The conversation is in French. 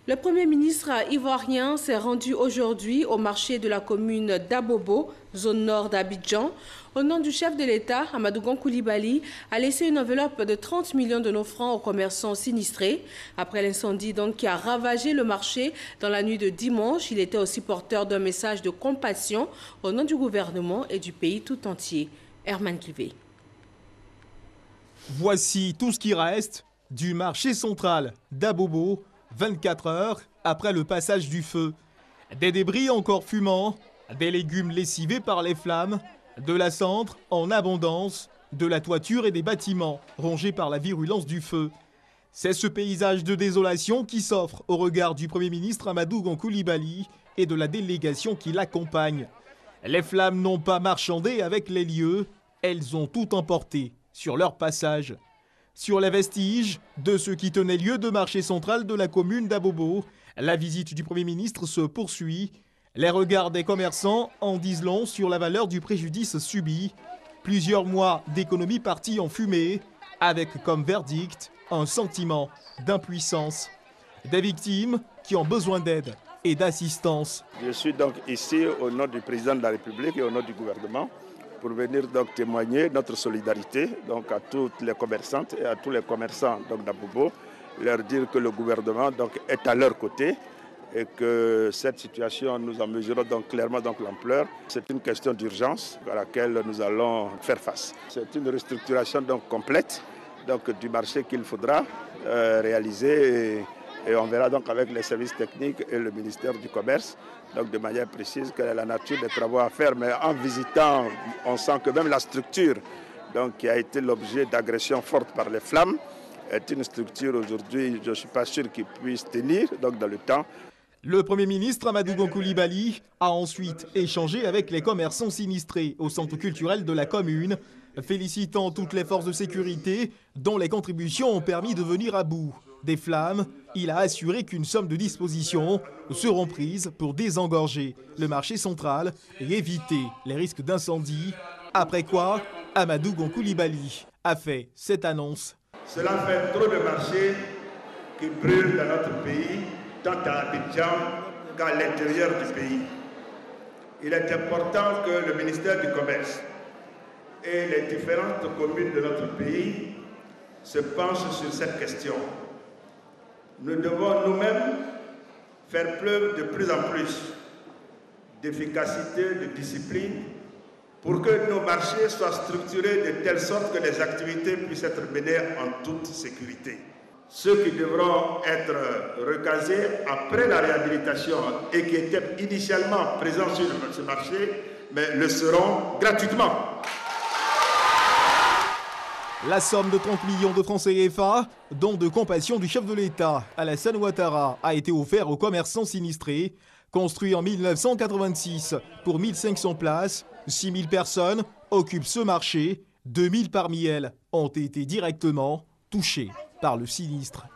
Le Premier ministre ivoirien s'est rendu aujourd'hui au marché de la commune d'Abobo, zone nord d'Abidjan. Au nom du chef de l'État, Amadou Gon Coulibaly a laissé une enveloppe de 30 millions de nos francs aux commerçants sinistrés. Après l'incendie qui a ravagé le marché dans la nuit de dimanche, il était aussi porteur d'un message de compassion au nom du gouvernement et du pays tout entier. Herman Kivé. Voici tout ce qui reste du marché central d'Abobo, 24 heures après le passage du feu. Des débris encore fumants, des légumes lessivés par les flammes, de la cendre en abondance, de la toiture et des bâtiments rongés par la virulence du feu. C'est ce paysage de désolation qui s'offre au regard du Premier ministre Amadou Gon Coulibaly et de la délégation qui l'accompagne. Les flammes n'ont pas marchandé avec les lieux, elles ont tout emporté sur leur passage. Sur les vestiges de ce qui tenait lieu de marché central de la commune d'Abobo, la visite du Premier ministre se poursuit. Les regards des commerçants en disent long sur la valeur du préjudice subi. Plusieurs mois d'économie partis en fumée, avec comme verdict un sentiment d'impuissance. Des victimes qui ont besoin d'aide et d'assistance. Je suis donc ici au nom du président de la République et au nom du gouvernement pour venir donc témoigner notre solidarité donc à toutes les commerçantes et à tous les commerçants d'Abobo, leur dire que le gouvernement donc est à leur côté et que cette situation, nous en mesurons donc clairement l'ampleur. C'est une question d'urgence à laquelle nous allons faire face. C'est une restructuration donc complète du marché qu'il faudra réaliser et on verra donc avec les services techniques et le ministère du Commerce de manière précise quelle est la nature des travaux à faire. Mais en visitant, on sent que même la structure qui a été l'objet d'agressions fortes par les flammes est une structure aujourd'hui, je ne suis pas sûr qu'il puisse tenir dans le temps. Le Premier ministre Amadou Gon Coulibaly a ensuite échangé avec les commerçants sinistrés au centre culturel de la commune, félicitant toutes les forces de sécurité dont les contributions ont permis de venir à bout des flammes. Il a assuré qu'une somme de dispositions seront prises pour désengorger le marché central et éviter les risques d'incendie. Après quoi, Amadou Gon Coulibaly a fait cette annonce. Cela fait trop de marchés qui brûlent dans notre pays, tant à Abidjan qu'à l'intérieur du pays. Il est important que le ministère du Commerce et les différentes communes de notre pays se penchent sur cette question. Nous devons nous-mêmes faire preuve de plus en plus d'efficacité, de discipline, pour que nos marchés soient structurés de telle sorte que les activités puissent être menées en toute sécurité. Ceux qui devront être recasés après la réhabilitation et qui étaient initialement présents sur ce marché, mais le seront gratuitement. La somme de 30 millions de francs CFA, don de compassion du chef de l'État, Alassane Ouattara, a été offert aux commerçants sinistrés. Construit en 1986 pour 1500 places, 6000 personnes occupent ce marché. 2000 parmi elles ont été directement touchées par le sinistre.